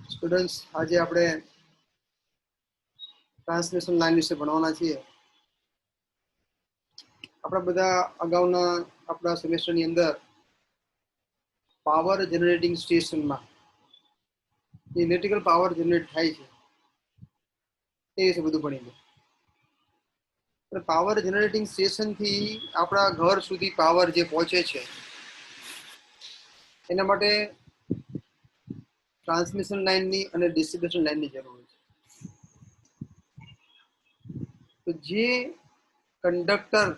Students, આજે આપણે transmission line વિશે ભણવાના છીએ. આપણા બધા અગાઉના આપણા સેમેસ્ટરની અંદર પાવર જનરેટિંગ સ્ટેશનમાં ઇલેક્ટ્રિકલ પાવર જનરેટ થાય છે એ વિશે બધું ભણી ગયા. પાવર જનરેટિંગ સ્ટેશનથી આપણા ઘર સુધી પાવર જે પહોંચે છે એના માટે ટ્રાન્સમિશન લાઇનની અને ડિસ્ટ્રીબ્યુશન લાઇનની જરૂર છે. તો જે કંડક્ટર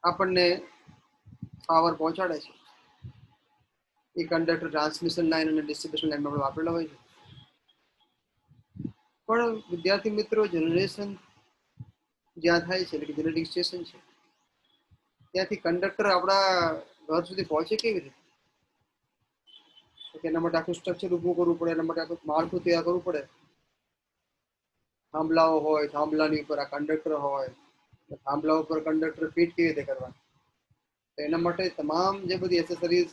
આપણને પાવર પહોંચાડે છે એ કંડક્ટર ટ્રાન્સમિશન લાઇન અને ડિસ્ટ્રીબ્યુશન લાઇનમાં આપણે વાપરેલા હોય છે. પણ વિદ્યાર્થી મિત્રો, જનરેશન જ્યાં થાય છે એટલે કે જનરેટિંગ સ્ટેશન છે ત્યાંથી કંડક્ટર આપણા ઘર સુધી પહોંચે કેવી રીતે? એના માટે આખું સ્ટ્રક્ચર ઊભું કરવું પડે, એના માટે આખું માળખું તૈયાર કરવું પડે. થાંભલાઓ હોય, થાંભલાની ઉપર આ કંડક્ટર હોય, થાંભલા ઉપર કંડક્ટર ફિટ કેવી રીતે કરવા? તો એના માટે તમામ જે બધી એસેસરીઝ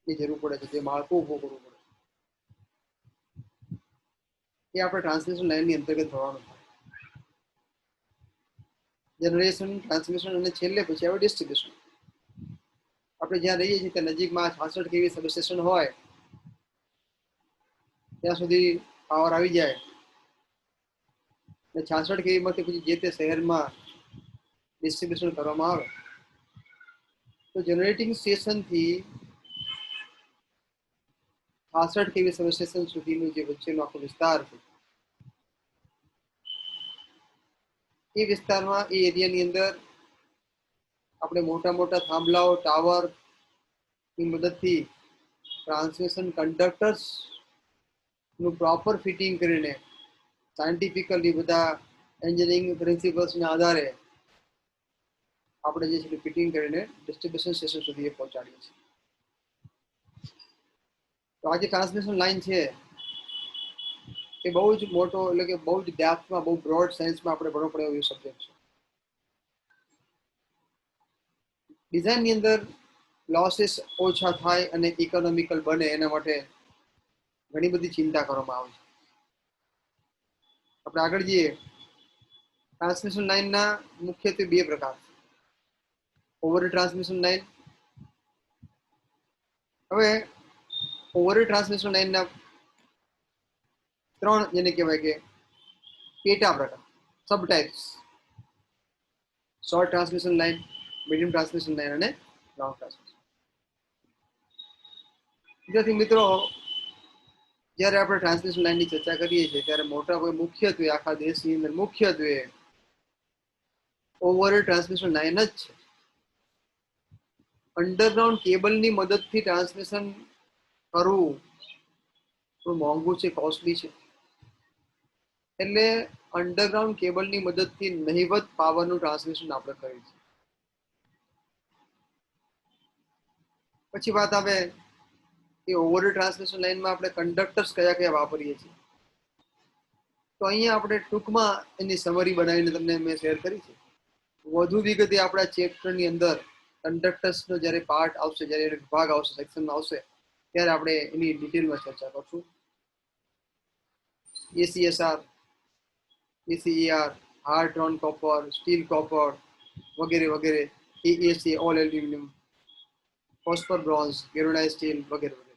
ની જરૂર પડે છે, જે માળખું ઊભું કરવું પડે, એ આપણે ટ્રાન્સમિશન લાઇનની અંતર્ગત થવાનું થાય. જનરેશન, ટ્રાન્સમિશન અને છેલ્લે પછી આવે ડિસ્ટ્રીબ્યુશન. આપણે જ્યાં રહીએ છીએ ત્યાં નજીકમાં 66 kV સબસ્ટેશન હોય ત્યાં સુધી પાવર આવી જાય. 66 kV માંથી પછી જે તે શહેરમાં ડિસ્ટ્રીબ્યુશન કરવામાં આવે. તો જનરેટિંગ સ્ટેશનથી 66 kV સબસ્ટેશન સુધીનું જે વચ્ચેનો આખો વિસ્તાર છે એ વિસ્તારમાં, એ એરિયાની અંદર આપણે મોટા મોટા થાંભલાઓ, ટાવર ની મદદથી ટ્રાન્સમિશન કંડક્ટર્સ નું પ્રોપર ફિટિંગ કરીને સાયન્ટિફિકલી બધા એન્જિનિયરિંગ પ્રિન્સિપલ્સના આધારે આપણે જે છે ફિટિંગ કરીને ડિસ્ટ્રીબ્યુશન સ્ટેશન સુધી પહોંચાડીએ છીએ. તો આ જે ટ્રાન્સમિશન લાઇન છે એ બહુ જ મોટો, એટલે કે બહુ જ ડેપ્થમાં, બહુ બ્રોડ સેન્સમાં આપણે ભણવો પડે એવો સબ્જેક્ટ છે. ડિઝાઇનની અંદર લોસીસ ઓછા થાય અને ઇકોનોમિકલ બને એના માટે ઘણી બધી ચિંતા કરવામાં આવે છે. આપણે આગળ જઈએ. ટ્રાન્સમિશન લાઇનના મુખ્યત્વે બે પ્રકાર છે: ઓવરહેડ ટ્રાન્સમિશન લાઇન. હવે ઓવરહેડ ટ્રાન્સમિશન લાઇનના ત્રણ, જેને કહેવાય કે પેટા પ્રકાર, sub types: short transmission line, medium transmission line અને લોંગ ટ્રાન્સમિશન. વિદ્યાર્થી મિત્રો, જ્યારે આપણે ટ્રાન્સમિશન લાઇનની ચર્ચા કરીએ છીએ ત્યારે મુખ્યત્વે આખા દેશની અંદર મુખ્યત્વે ઓવરહેડ ટ્રાન્સમિશન લાઇન જ છે. અંડરગ્રાઉન્ડ કેબલની મદદથી ટ્રાન્સમિશન કરવું થોડું મોંઘું છે, કોસ્ટલી છે. એટલે અંડરગ્રાઉન્ડ કેબલની મદદથી નહિવત પાવરનું ટ્રાન્સમિશન આપણે કરીએ છીએ. પછી વાત આવે કે ઓવરહેડ ટ્રાન્સમિશન લાઇનમાં આપણે કંડક્ટર્સ કયા કયા વાપરીએ છીએ. તો અહીંયા આપણે ટૂંકમાં એની સમરી બનાવીને તમને મેં શેર કરી છે. વધુ વિગતે આપણા ચેપ્ટરની અંદર કંડક્ટર્સનો જ્યારે પાર્ટ આવશે, જ્યારે વિભાગ આવશે, સેક્શન આવશે, ત્યારે આપણે એની ડિટેલમાં ચર્ચા કરશું. ACSR, ACER, hard drawn copper, steel copper વગેરે વગેરે, AAC, all aluminium, phosphor bronze, galvanise steel વગેરે વગેરે.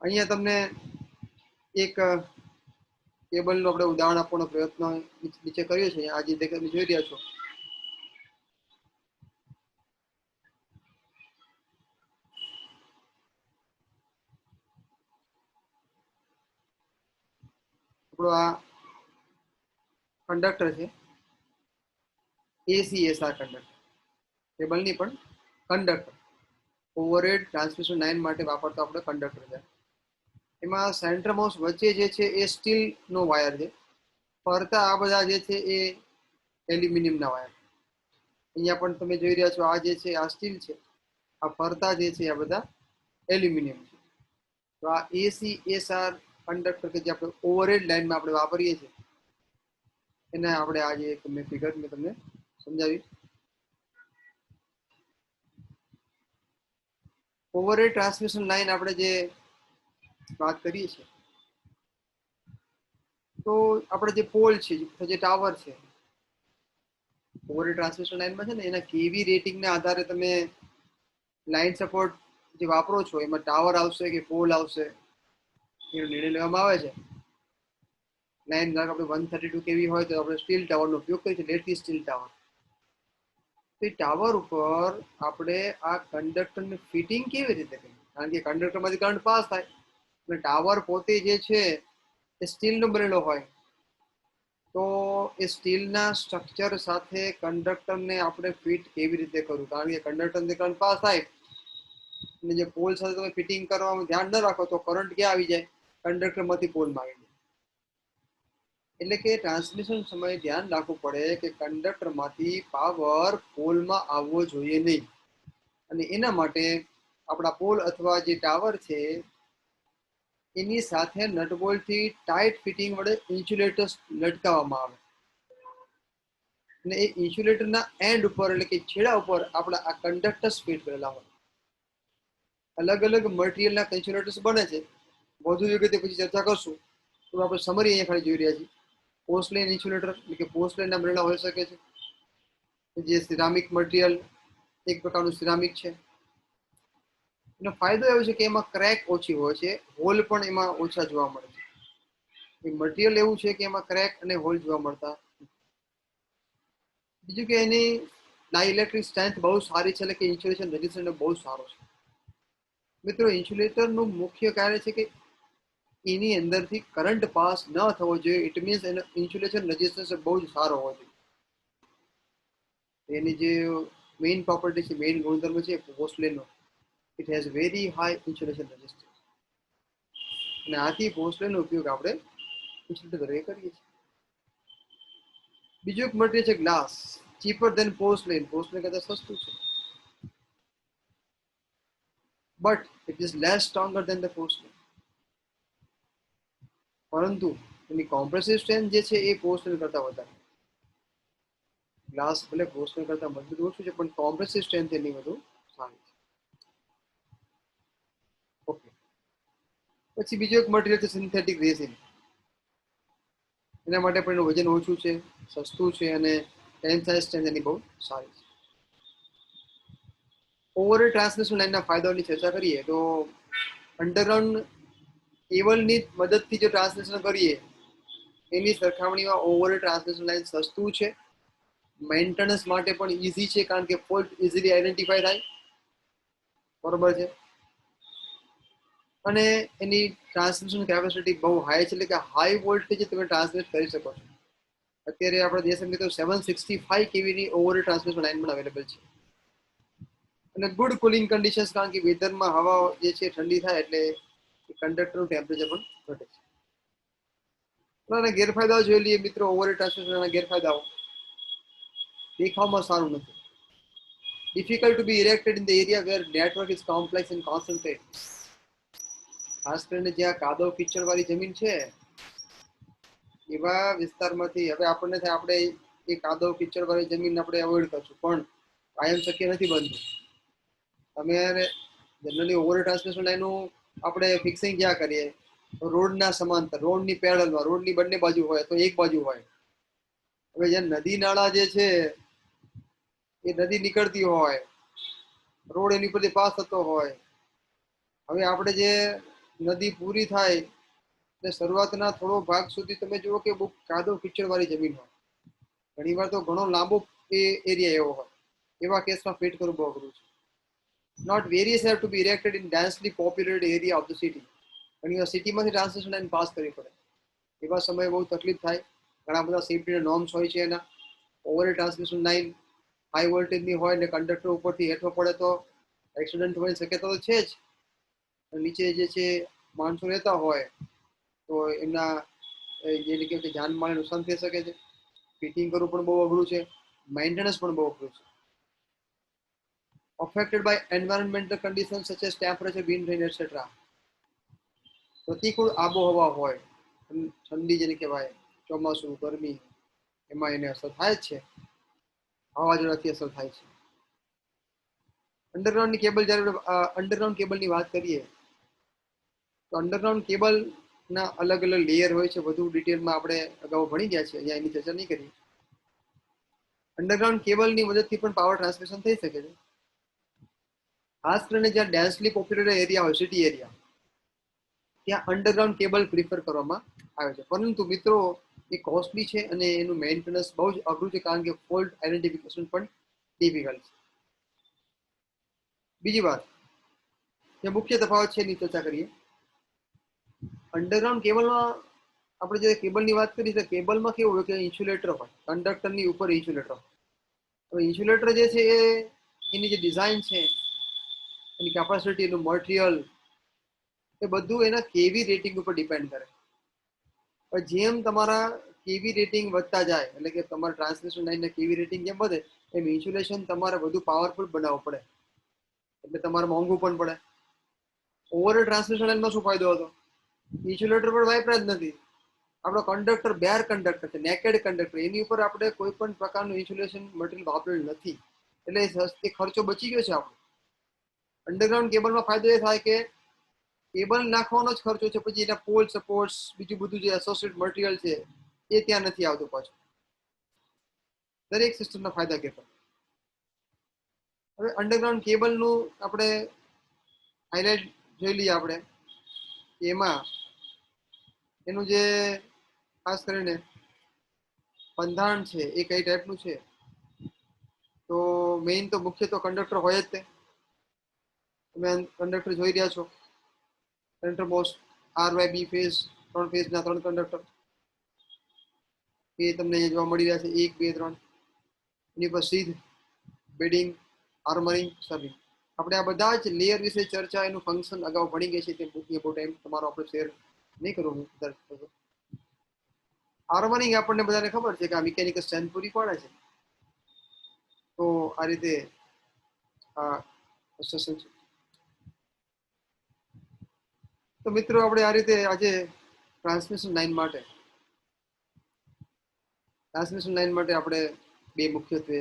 અહીંયા તમને એક કેબલનું આપણે ઉદાહરણ આપવાનો પ્રયત્ન નીચે કર્યો છે. આ જે તમે જોઈ રહ્યા છો, આપણો આ કંડક્ટર છે, ACSR કંડક્ટર, કેબલની પણ કંડક્ટર, ઓવરહેડ ટ્રાન્સમિશન લાઇન માટે વાપરતો આપણે કંડક્ટર છે. એમાં સેન્ટર મોસ્ટ વચ્ચે જે છે એ સ્ટીલનો વાયર છે. ફરતા આ બધા જે છે એ એલ્યુમિનિયમના વાયર. અહીંયા પણ તમે જોઈ રહ્યા છો, આ જે છે આ સ્ટીલ છે, આ ફરતા જે છે આ બધા એલ્યુમિનિયમ છે. તો આ ACSR કંડક્ટર કે જે આપણે ઓવરહેડ લાઇનમાં આપણે વાપરીએ છીએ, એને આપણે આજે એક મેં ફિગર મેં તમને સમજાવી. ઓવરહેડ ટ્રાન્સમિશન લાઈન આપણે જે વાત કરીએ છીએ, તો આપણે જે પોલ છે, જે ટાવર છે, ઓવરહેડ ટ્રાન્સમિશન લાઈનમાં છે ને, એના કેવી રેટિંગના આધારે તમે લાઈન સપોર્ટ જે વાપરો છો એમાં ટાવર આવશે કે પોલ આવશે એનો નિર્ણય લેવામાં આવે છે. લાઈન ધારો આપણે 132 કેવી હોય તો આપણે સ્ટીલ ટાવરનો ઉપયોગ કરીએ છીએ, લેટથી સ્ટીલ ટાવર. તો એ ટાવર ઉપર આપણે આ કંડક્ટરની ફિટિંગ કેવી રીતે કરીએ? કારણ કે કંડક્ટરમાંથી કરંટ પાસ થાય અને ટાવર પોતે જે છે એ સ્ટીલનો બનેલો હોય, તો એ સ્ટીલના સ્ટ્રક્ચર સાથે કંડક્ટરને આપણે ફિટ કેવી રીતે કરવું? કારણ કે કંડક્ટરને કરંટ પાસ થાય અને જે પોલ સાથે તમે ફિટિંગ કરવામાં ધ્યાન ન રાખો તો કરંટ ક્યાં આવી જાય? કંડક્ટરમાંથી પોલમાં આવી જાય. એટલે કે ટ્રાન્સમિશન સમયે ધ્યાન રાખવું પડે કે કંડક્ટરમાંથી પાવર પોલમાં આવવો જોઈએ નહીં. અને એના માટે આપણા પોલ અથવા જે ટાવર છે એની સાથે નટબોલ્ટથી ટાઈટ ફિટિંગ વડે ઇન્સ્યુલેટર્સ લટકાવવામાં આવે. અને એ ઇન્સ્યુલેટરના એન્ડ ઉપર એટલે કે છેડા ઉપર આપણા આ કંડક્ટર્સ ફિટ કરેલા હોય. અલગ અલગ મટીરિયલના ઇન્સ્યુલેટર્સ બને છે, વધુ વિગતે પછી ચર્ચા કરશું. તો આપણે સમરી અહીંયા ખાલી જોઈ રહ્યા છીએ. પોર્સલેન ઇન્સ્યુલેટર એટલે કે પોર્સલેનના બનેલા હોઈ શકે છે, જે સિરામિક મટીરિયલ એક પ્રકારનું સિરામિક છે. એનો ફાયદો એવો છે કે એમાં ક્રેક ઓછી હોય છે, હોલ પણ એમાં ઓછા જોવા મળે છે. એ મટીરિયલ એવું છે કે એમાં ક્રેક અને હોલ જોવા મળતા. બીજું કે એની ડાઇલેક્ટ્રિક સ્ટ્રેન્થ બહુ સારી છે, એટલે કે ઇન્સ્યુલેશન રેઝિસ્ટન્સ બહુ સારો છે. મિત્રો, ઇન્સ્યુલેટરનું મુખ્ય કાર્ય છે કે એની અંદરથી કરંટ પાસ ન થવો જોઈએ. ઇટ મીન્સ એનો ઇન્સ્યુલેશન રેઝિસ્ટન્સ બહુ જ સારો હોવો જોઈએ. એની જે મેઇન પ્રોપર્ટી છે, મેઇન ગુણધર્મ છે પોર્સલેનનો, it has very high insulation resistance. અને આથી પોર્સલેનનો ઉપયોગ આપણે ઇન્સ્યુલેટર તરીકે કરીએ છીએ. બીજું એક મટીરિયલ છે glass, cheaper than porcelain. Porcelain કરતા સસ્તું છે, but it is less stronger than the porcelain. પરંતુ એની કોમ્પ્રેસિવ સ્ટ્રેન્થ જે છે એ પોર્સલેન કરતા વધારે. ગ્લાસ ભલે પોર્સલેન કરતા મજબૂત ઓછું છે, પણ કોમ્પ્રેસિવ સ્ટ્રેન્થ એની વધુ સારી છે. ઓકે. પછી બીજો એક મટીરિયલ છે સિન્થેટિક રેઝિન. એના માટે પણ એનું વજન ઓછું છે, સસ્તું છે અને ટેન્સાઇલ સ્ટ્રેન્થ એની બહુ સારી છે. ઓવરહેડ ટ્રાન્સમિશન લાઇનના ફાયદાઓની ચર્ચા કરીએ તો અંડરગ્રાઉન્ડ કેબલની મદદથી જો ટ્રાન્સમિશન કરીએ એની સરખામણીમાં ઓવરહેડ ટ્રાન્સમિશન લાઇન સસ્તું છે, મેન્ટેનન્સ માટે પણ ઇઝી છે, કારણ કે ફોલ્ટ ઇઝીલી આઈડેન્ટિફાય થાય. બરોબર છે. અને એની ટ્રાન્સમિશન કેપેસિટી બહુ હાઈ છે, એટલે કે હાઈ વોલ્ટેજ તમે ટ્રાન્સમિટ કરી શકો છો. અત્યારે આપણા દેશની અંદર 765 કેવીની ઓવરહેડ ટ્રાન્સમિશન લાઇન પણ અવેલેબલ છે. અને ગુડ કુલિંગ કન્ડિશન્સ, કારણ કે વેધરમાં હવા જે છે ઠંડી થાય એટલે કંડક્ટરનું ટેમ્પરેચર પણ ઘટે છે. એના ગેરફાયદાઓ જોઈ લઈએ મિત્રો. ઓવરહેડ ટ્રાન્સમિશનના ગેરફાયદાઓ: દેખાવમાં સારું નથી. Difficult to be erected in the area where network is complex and concentrate. ખાસ કરીને જ્યાં કાદવ કીચડ વાળી જમીન છે એવા વિસ્તારમાંથી હવે આપણને થાય આપણે એ કાદવ કીચડ વાળી જમીન આપણે અવોઈડ કરશું, પણ કાયમ શક્ય નથી બનતું. તમે જનરલી ઓવરહેડ ટ્રાન્સમિશન લાઈનનું આપણે ફિક્સિંગ ક્યાં કરીએ? રોડના સમાંતર, રોડની પેરેલલમાં, રોડની બંને બાજુ હોય તો એક બાજુ હોય. હવે જ્યાં નદી નાળા જે છે એ નદી નીકળતી હોય, રોડ એની પરથી પાસ થતો હોય. હવે આપણે જે નદી પૂરી થાય એટલે શરૂઆતના થોડો ભાગ સુધી તમે જુઓ કે બહુ કાદવ કીચડ વાળી જમીન હોય. ઘણી વાર તો ઘણો લાંબો એ એરિયા એવો હોય. એવા કેસમાં ફિટ કરવું બહુ અઘરું છે. Not various have to be erected in densely populated area of the city. ઘણી વાર સિટીમાંથી ટ્રાન્સમિશન લાઈન પાસ કરવી પડે. એવા સમયે બહુ તકલીફ થાય. ઘણા બધા સેફ્ટીના નોર્મ્સ હોય છે એના. ઓવરહેડ ટ્રાન્સમિશન લાઈન હાઈ વોલ્ટેજની હોય ને કંડક્ટર ઉપરથી હેઠો પડે તો એક્સિડન્ટ થવાની શક્યતા તો છે જ. નીચે જે છે માણસો રહેતા હોય તો એમના જે કે જાનમાલને નુકસાન થઈ શકે છે. ફિટિંગ કરવું પણ બહુ અઘરું છે, મેન્ટેનન્સ પણ બહુ અઘરું છે. affected by environmental conditions such as temperature, wind, rain, etc. પ્રતિકૂળ આબોહવા હોય, ઠંડી જેને કહેવાય, ચોમાસું, ગરમી, એમાં એને અસર થાય જ છે, વાવાઝોડાથી અસર થાય છે. અંડરગ્રાઉન્ડની કેબલ, જ્યારે અંડરગ્રાઉન્ડ કેબલની વાત કરીએ તો અંડરગ્રાઉન્ડ કેબલ ના અલગ અલગ લેયર હોય છે. વધુ ડિટેલમાં આપણે અગાઉ ભણી ગયા છે, અહીંયા એની ચર્ચા નહીં કરી. અંડરગ્રાઉન્ડ કેબલની મદદથી પણ પાવર ટ્રાન્સમિશન થઈ શકે છે. ખાસ કરીને જ્યાં ડેન્સલી પોપ્યુલેટેડ એરિયા હોય, સિટી એરિયા, ત્યાં અંડરગ્રાઉન્ડ કેબલ પ્રિફર કરવામાં આવે છે. પરંતુ મિત્રો, એ કોસ્ટલી છે અને એનું મેન્ટેનન્સ બહુ જ અઘરું છે, કારણ કે ફોલ્ટ આઈડેન્ટિફિકેશન પણ ડિફિકલ્ટ છે. બીજી વાત, જે મુખ્ય તફાવત છે એની ચર્ચા કરીએ. અંડરગ્રાઉન્ડ કેબલમાં આપણે જે કેબલની વાત કરી છે, કેબલમાં કેવું હોય કે ઇન્સ્યુલેટર હોય, કંડક્ટરની ઉપર ઇન્સ્યુલેટર હોય. હવે ઇન્સ્યુલેટર જે છે એ એની જે ડિઝાઇન છે, એની કેપેસિટી, એનું મટીરિયલ, એ બધું એના કેવી રેટિંગ ઉપર ડિપેન્ડ કરે. જેમ તમારા કેવી રેટિંગ વધતા જાય, એટલે કે તમારા ટ્રાન્સમિશન લાઈનના કેવી રેટિંગ જેમ વધે, એમ ઇન્સ્યુલેશન તમારે વધુ પાવરફુલ બનાવવું પડે, એટલે તમારે મોંઘું પણ પડે. ઓવરઓલ ટ્રાન્સમિશન લાઈનમાં શું ફાયદો હતો? ઇન્સ્યુલેટર પર વાપરા જ નથી. આપણો કંડક્ટર બેર કંડક્ટર છે, નેકેડ કંડક્ટર, એની ઉપર આપણે કોઈ પણ પ્રકારનું ઇન્સ્યુલેશન મટીરિયલ વાપરેલું નથી, એટલે એ ખર્ચો બચી ગયો છે આપણો. અંડરગ્રાઉન્ડ કેબલમાં ફાયદો એ થાય કે કેબલ નાખવાનો જ ખર્ચો છે, પછી એના પોલ સપોર્ટ્સ, બીજું બધું જે એસોસિએટ મટીરિયલ છે એ ત્યાં નથી આવતું પાછું. દરેક સિસ્ટમના ફાયદા કેટલા. હવે અંડરગ્રાઉન્ડ કેબલનું આપણે હાઇલાઇટ જોઈ લઈએ. આપણે એમાં એનું જે ખાસ કરીને બંધારણ છે એ કઈ ટાઈપનું છે, તો મેઇન તો મુખ્ય તો કંડક્ટર હોય જ તે. તમે કંડક્ટર જોઈ રહ્યા છો, centre most R Y B phase, 3 ફેઝના 3 કંડક્ટર એ તમને જોવા મળી રહ્યા છે, 1 2 3. એની પર સીધ, બેડિંગ, આર્મરિંગ, સબિંગ. આપણે આ બધા જ લેયર વિશે ચર્ચા, એનું ફંક્શન અગાઉ ભણી ગયા છે, તે બહુ ટાઈમ તમારો આપણે શેર નહીં કરું. આર્મરિંગ આપણને બધાને ખબર છે કે આ મિકેનિકલ સ્ટ્રેન્થ પૂરી પાડે છે. તો આ રીતે આ છે. તો મિત્રો, આપણે આ રીતે આજે ટ્રાન્સમિશન લાઈન માટે આપણે બે મુખ્યત્વે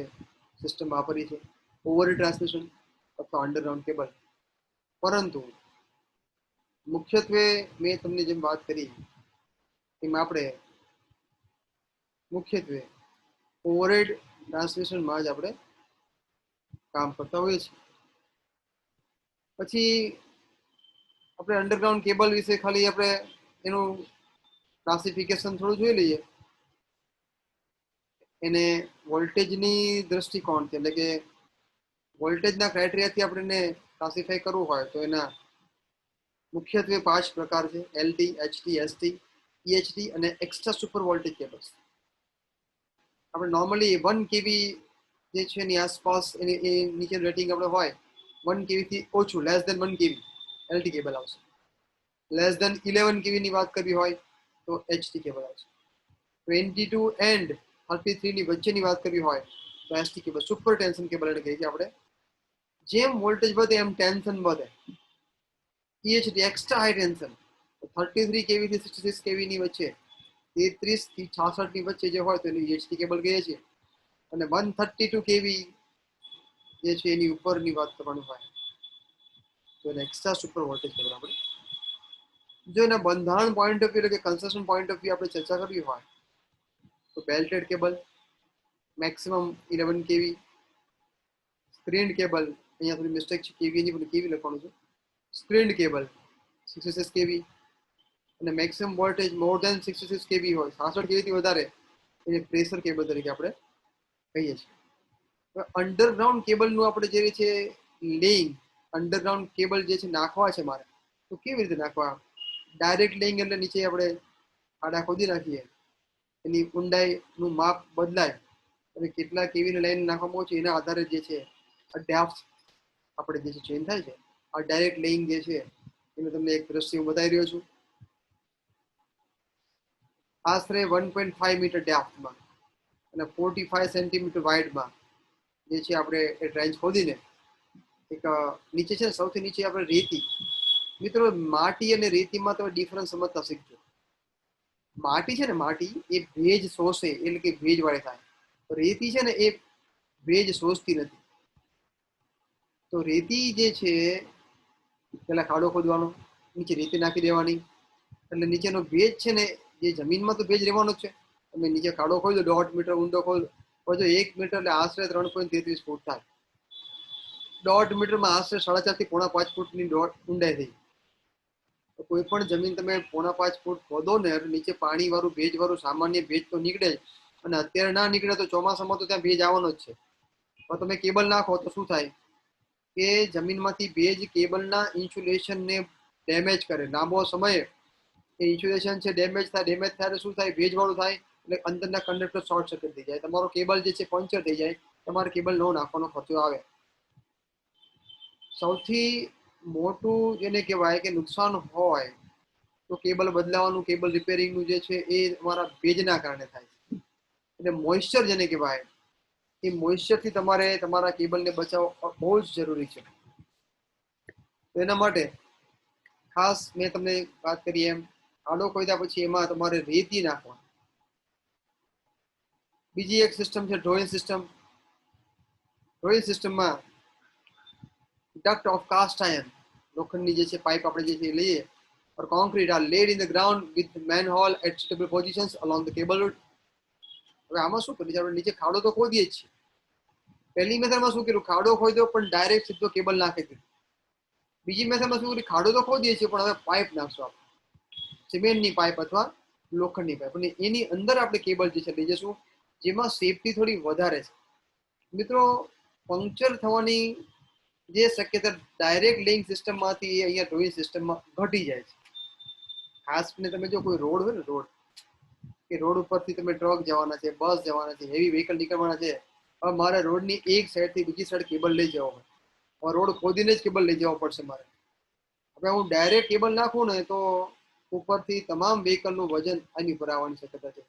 સિસ્ટમ વાપરી છે, ઓવરહેડ ટ્રાન્સમિશન અથવા અંડરગ્રાઉન્ડ કેબલ. પરંતુ મુખ્યત્વે મેં તમને જેમ વાત કરી એમ આપણે મુખ્યત્વે ઓવરહેડ ટ્રાન્સમિશનમાં જ આપણે કામ કરતા હોઈએ છીએ. પછી આપણે અંડરગ્રાઉન્ડ કેબલ વિશે ખાલી આપણે એનું ક્લાસિફિકેશન થોડું જોઈ લઈએ. એને વોલ્ટેજની દ્રષ્ટિકોણથી, એટલે કે વોલ્ટેજના ક્રાઇટેરિયાથી આપણે ક્લાસિફાઈ કરવું હોય તો એના મુખ્યત્વે 5 પ્રકાર છે: એલટી, એચટી, એસટી, ઈએચટી અને એક્સ્ટ્રા સુપર વોલ્ટેજ કેબલ્સ. આપણે નોર્મલી 1 કેવી જે છે એની આસપાસ એની નીચે રેટિંગ આપણે હોય, 1 કેવી થી ઓછું, લેસ ધેન 1 કેવી, એલટી કેબલ આવશે. લેસ ધેન 11 કેવી ની વાત કરવી હોય તો એચટી કેબલ આવશે. 22 એન્ડ 33 ની વચ્ચેની વાત કરવી હોય તો ST cable, super tension cable એટલે કહીએ આપણે. જેમ વોલ્ટેજ વધે એમ ટેન્શન વધે. ઈએચટી, એક્સ્ટ્રા હાઈ ટેન્શન, 33 કેવી થી 66 કેવી ની વચ્ચે, 33 થી 66 ની વચ્ચે જે હોય તો એને ઈએચટી કેબલ કહીએ છીએ. અને 132 કેવી જે છે એની ઉપરની વાત કરવાનું હોય તો એને એક્સ્ટ્રા સુપર વોલ્ટેજ કેબલ આપણે. જો એના બંધારણ પોઈન્ટ ઓફ વ્યૂ, એટલે કે કન્સ્ટ્રક્શન પોઈન્ટ ઓફ વ્યૂ આપણે ચર્ચા કરવી હોય તો બેલ્ટેડ કેબલ મેક્સિમમ 11 કેવી, સ્ક્રીન્ડ કેબલ, અહીંયા થોડી મિસ્ટેક છે, કેવી ની પણ કેવી લખવાનું છે, સ્ક્રીન્ડ કેબલ 66 કેવી, અને મેક્સિમમ વોલ્ટેજ મોર ધેન 66 કેવી હોય, 66 કેવી થી વધારે, એને પ્રેશર કેબલ તરીકે આપણે કહીએ છીએ. અંડરગ્રાઉન્ડ કેબલનું આપણે જે છે લેઇંગ, અંડરગ્રાઉન્ડ કેબલ જે છે નાખવા છે મારે, તો કેવી રીતે નાખવા? ડાયરેક્ટ લેઇંગ એટલે નીચે આપણે ખાડા ખોદી નાખીએ, એની ઊંડાઈનું માપ બદલાય અને કેટલા કેવીની લાઈન નાખવામાં છે એના આધારે જે છે ડેપ્થ આપણે જે છે ચેન્જ થાય છે. આ ડાયરેક્ટ લેઇંગ જે છે એને તમને એક દ્રશ્ય હું બતાવી રહ્યો છું. આશરે 1.5 મીટર ડેપ્થમાં અને 45 સેન્ટીમીટર વાઇડમાં જે છે આપણે એ ટ્રેન્ચ ખોદીને એક નીચે છે ને, સૌથી નીચે આપણે રેતી. મિત્રો, માટી અને રેતીમાં તમે ડિફરન્સ સમજતા શીખજો. માટી છે ને, માટી એ ભેજ શોષે એટલે કે ભેજ વાળી થાય. રેતી છે ને એ ભેજ શોષતી નથી. તો રેતી જે છે પેલા ખાડો ખોદવાનો, નીચે રેતી નાખી દેવાની, એટલે નીચેનો ભેજ છે ને, જે જમીનમાં તો ભેજ રહેવાનો જ છે. તમે નીચે ખાડો ખોદો 1.5 મીટર ઊંડો ખોદો, પછી 1 મીટર એટલે આશરે 3.33 ફૂટ થાય. 1.5 મીટરમાં આશરે 4.5 થી પોણા 5 ફૂટની ઊંડાઈ થઈ. તો કોઈ પણ જમીન તમે પોણા 5 ફૂટ ખોદો ને એટલે નીચે પાણી વાળું ભેજ વાળું સામાન્ય ભેજ તો નીકળે જ. અને અત્યારે ના નીકળે તો ચોમાસામાં તો ત્યાં ભેજ આવવાનો જ છે. પણ તમે કેબલ નાખો તો શું થાય કે જમીનમાંથી ભેજ કેબલના ઇન્સ્યુલેશનને ડેમેજ કરે. લાંબો સમય એ ઇન્સ્યુલેશન છે ડેમેજ થાય એટલે શું થાય, ભેજ વાળું થાય એટલે અંદરના કંડક્ટર શોર્ટ સર્કિટ થઈ જાય, તમારો કેબલ જે છે પંચર થઈ જાય, તમારે કેબલ નવો નાખવાનો ખર્ચો આવે. સૌથી મોટું જેને કહેવાય કે નુકસાન હોય તો કેબલ બદલાવાનું, કેબલ રિપેરિંગનું જે છે એ તમારા ભેજના કારણે થાય છે. એટલે મોઇશ્ચર જેને કહેવાય, એ મોઇશ્ચરથી તમારે તમારા કેબલને બચાવવા બહુ જ જરૂરી છે. તો એના માટે ખાસ મેં તમને વાત કરી એમ, ખાડો ખોદ્યા પછી એમાં તમારે રેતી નાખવા. બીજી એક સિસ્ટમ છે ડ્રોઈંગ સિસ્ટમ. ડ્રોઈંગ સિસ્ટમમાં duct of cast iron, લોખંડની જે છે પાઇપ આપણે જે છે લઈએ, or concrete are laid in the ground with manhole at stable positions along the cable route. હવે આમાં શું કરીએ, આપણે નીચે ખાડો તો ખોદીએ જ છીએ. પહેલી મેથડમાં શું કર્યું, ખાડો ખોદ્યો પણ ડાયરેક્ટ સીધો કેબલ નાખી દીધું. બીજી મેથડમાં શું કર્યું, ખાડો તો ખોદીએ છીએ પણ હવે પાઇપ નાખશું, આપણે સિમેન્ટની પાઇપ અથવા લોખંડની પાઇપ, અને એની અંદર આપણે કેબલ જે છે લઈ જશું, જેમાં સેફટી થોડી વધારે છે. મિત્રો, પંક્ચર થવાની જે શક્યતા ડાયરેક્ટ લેઇંગ સિસ્ટમમાંથી અહીંયા ડ્રોઈંગ સિસ્ટમમાં ઘટી જાય છે. ખાસ કરીને તમે જો કોઈ રોડ હોય ને, રોડ કે રોડ ઉપરથી તમે ટ્રક જવાના છે, બસ જવાના છે, હેવી વ્હીકલ નીકળવાના છે, હવે મારે રોડની એક સાઈડથી બીજી સાઈડ કેબલ લઈ જવો હોય, રોડ ખોદીને જ કેબલ લઈ જવો પડશે મારે. હવે હું ડાયરેક્ટ કેબલ નાખું ને તો ઉપરથી તમામ વ્હીકલનું વજન આની ઉપર આવવાની શક્યતા છે.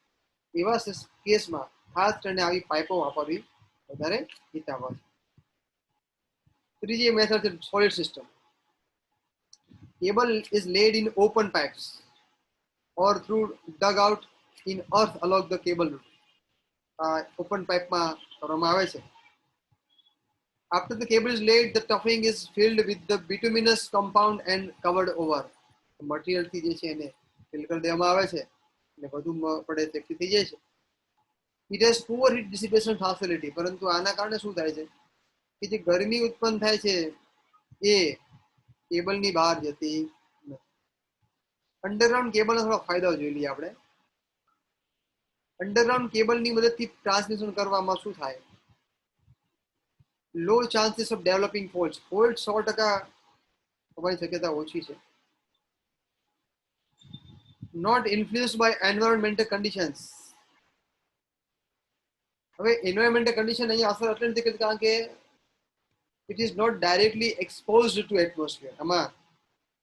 એવા કેસમાં ખાસ કરીને આવી પાઇપો વાપરવી વધારે હિતાવહ છે. ત્રીજી મેથડ છે solid system. Cable is laid in open pipes or through dug out in earth along the cable route. Open પાઇપમાં કરવામાં આવે છે. After the cable is laid, the tuffing is filled with the bituminous compound and covered over. મટીરિયલથી જે છે એને fill કરી દેવામાં આવે છે અને વધુ પડે સેફટી થઈ જાય છે. It has poor heat dissipation facility, પરંતુ આના કારણે શું થાય છે કે જે ગરમી ઉત્પન્ન થાય છે એ કેબલની બહાર જતી નથી. અંડરગ્રાઉન્ડ કેબલના થોડા ફાયદાઓ જોઈ લઈએ આપણે. અંડરગ્રાઉન્ડ કેબલની મદદથી ટ્રાન્સમિશન કરવામાં શું થાય, low chances of developing fault. Fault 100% થવાની શક્યતા ઓછી છે. Not influenced by environmental conditions. હવે એન્વાયરમેન્ટલ કન્ડિશન અહીંયા અસર એટલે નથી કરતી કારણ કે it is not directly exposed to atmosphere. આમાં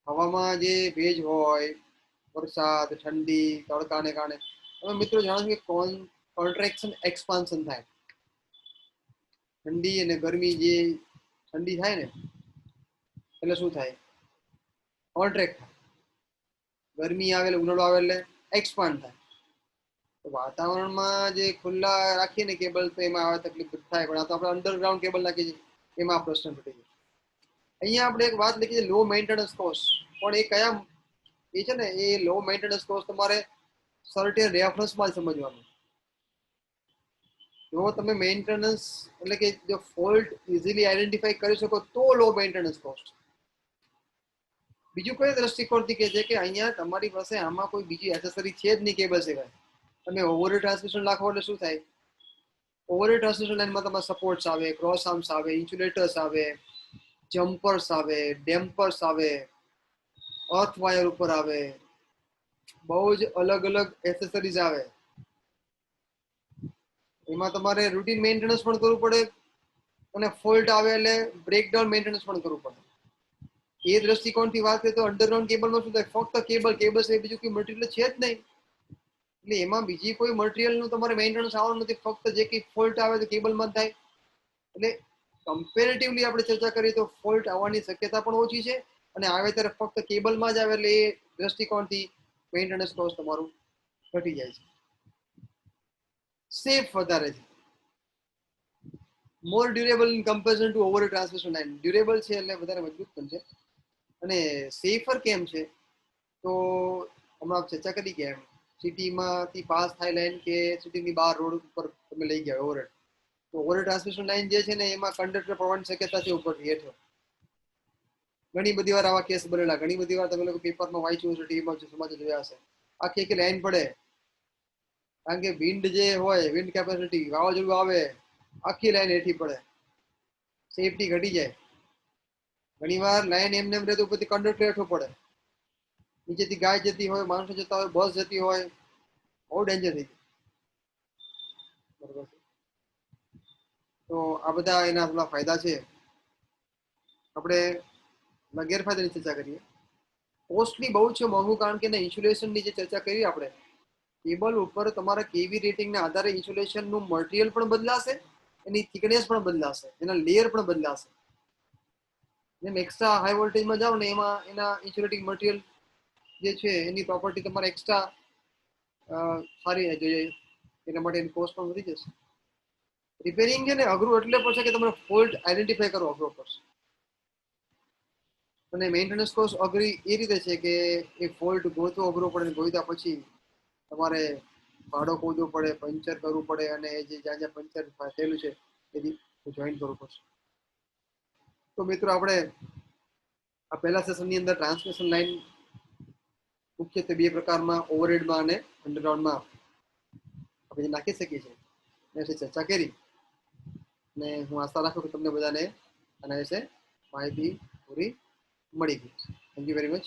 હવામાં જે ભેજ હોય, વરસાદ, ઠંડી, તડકાને કારણે તમે મિત્રો જાણો છો કે કોન્ટ્રેક્શન એક્સપાન્શન થાય. ઠંડી અને ગરમી, જે ઠંડી થાય ને એટલે શું થાય, કોન્ટ્રેક્ટ થાય. ગરમી આવે એટલે ઉનાળો આવે એટલે એક્સપાન્ડ થાય. તો વાતાવરણમાં જે ખુલ્લા રાખીએ ને કેબલ તો એમાં આવે તકલીફ થાય, પણ આ તો આપણે અંડરગ્રાઉન્ડ કેબલ નાખીએ છીએ એમાં પ્રશ્ન ઘટી જાય. અહીંયા આપણે એક વાત લખી છે લો મેન્ટેનન્સ કોસ્ટ, પણ એ કયા એ છે ને, એ લો મેન્ટેનન્સ કોસ્ટ તમારે સર્ટેન રેફરન્સમાં જ સમજવાનું. જો તમે મેન્ટેનન્સ એટલે કે જો ફોલ્ટ ઇઝીલી આઈડેન્ટિફાઈ કરી શકો તો લો મેન્ટેનન્સ કોસ્ટ. બીજું કઈ દ્રષ્ટિકોણથી કે છે કે અહીંયા તમારી પાસે આમાં કોઈ બીજી એસેસરી છે જ નહીં કેબલ સિવાય. તમે ઓવરહેડ ટ્રાન્સમિશન નાખો એટલે શું થાય, ઓવરહેડ ટ્રાન્સમિશન લાઈનમાં તમારા સપોર્ટ્સ આવે, ક્રોસ આર્મ્સ આવે, ઇન્સ્યુલેટર્સ આવે, જમ્પર્સ આવે, ડેમ્પર્સ આવે, અર્થ વાયર ઉપર આવે, બહુ જ અલગ અલગ એસેસરીઝ આવે. એમાં તમારે રૂટીન મેન્ટેનન્સ પણ કરવું પડે અને ફોલ્ટ આવે એટલે બ્રેકડાઉન મેન્ટેનન્સ પણ કરવું પડે. એ દ્રષ્ટિકોણથી વાત કરીએ તો અંડરગ્રાઉન્ડ કેબલમાં શું થાય, ફક્ત કેબલ સિવાય બીજું કોઈ મટીરિયલ છે જ નહીં, એટલે એમાં બીજી કોઈ મટીરિયલનું તમારે મેન્ટેનન્સ આવવાનું નથી. ફક્ત જે કંઈ ફોલ્ટ આવે તો કેબલમાં થાય. એટલે કમ્પેરેટિવલી આપણે ચર્ચા કરીએ તો ફોલ્ટ આવવાની શક્યતા પણ ઓછી છે, અને આવે ત્યારે ફક્ત કેબલમાં જ આવે એટલે એ દ્રષ્ટિકોણથી મેન્ટેનન્સ કોસ્ટ તમારું ઘટી જાય છે. સેફ વધારે છે, more durable in comparison to over transmission line. Durable છે એટલે વધારે મજબૂત પણ છે. અને સેફર કેમ છે તો હમણાં ચર્ચા કરી ગયા, એમ સિટીમાંથી પાસ થાય લાઈન કે સિટીની બહાર રોડ ઉપર તમે લઈ ગયા ઓવરહેડ, તો ઓવરહેડ ટ્રાન્સમિશન લાઈન જે છે ને એમાં કંડક્ટર પડવાની શક્યતા છે ઉપરથી હેઠળ. ઘણી બધી વાર આવા કેસ બનેલા, ઘણી બધી વાર તમે લોકો પેપરમાં વાંચ્યું હશે, ટીવીમાં સમાચાર જોયા હશે. આખી આખી લાઈન પડે, કારણ કે વિન્ડ જે હોય, વિન્ડ કેપેસિટી, વાવાઝોડું આવે, આખી લાઈન હેઠી પડે, સેફટી ઘટી જાય. ઘણી વાર લાઈન એમને એમ રહેતું ઉપરથી કંડક્ટર હેઠો પડે, નીચેથી ગાય જતી હોય, માણસો જતા હોય, બસ જતી હોય, બહુ ડેન્જર થઈ જાય. બરોબર છે. તો આ બધા એના થોડા ફાયદા છે. આપણે ગેરફાયદાની ચર્ચા કરીએ. કોસ્ટલી બહુ છે, મોંઘું, કારણ કે ઇન્સ્યુલેશનની જે ચર્ચા કરી આપણે, કેબલ ઉપર તમારા કેવી રેટિંગના આધારે ઇન્સ્યુલેશનનું મટીરિયલ પણ બદલાશે, એની થિકનેસ પણ બદલાશે, એના લેયર પણ બદલાશે. જેમ એક્સ્ટ્રા હાઈ વોલ્ટેજમાં જાઓ ને એમાં એના ઇન્સ્યુલેટિંગ મટીરિયલ જે છે એની પ્રોપર્ટી તમારે એક્સ્ટ્રા સારી જોઈએ, એના માટે એની કોસ્ટ પણ વધી જશે. રિપેરિંગ છે ને અઘરું એટલે પડશે કે તમારે ફોલ્ટ આઈડેન્ટિફાઈ કરવો અઘરો પડશે. અને મેન્ટેનન્સ કોસ્ટ અઘરી એ રીતે છે કે એ ફોલ્ટ ગોતવો અઘરો પડે, ગોત્યા પછી તમારે ભાડો ખોદવો પડે, પંચર કરવું પડે, અને જે જ્યાં જ્યાં પંચર થયેલું છે એથી જોઈન્ટ કરવું પડશે. તો મિત્રો આપણે આ પહેલા સેશનની અંદર ટ્રાન્સમિશન લાઈન મુખ્યત્વે બે પ્રકારમાં, ઓવરહેડમાં અને અંડરગ્રાઉન્ડમાં આપણે નાખી શકીએ છીએ એના વિશે ચર્ચા કરી. અને હું આશા રાખું કે તમને બધાને આના વિશે માહિતી પૂરી મળી ગઈ. Thank you very much.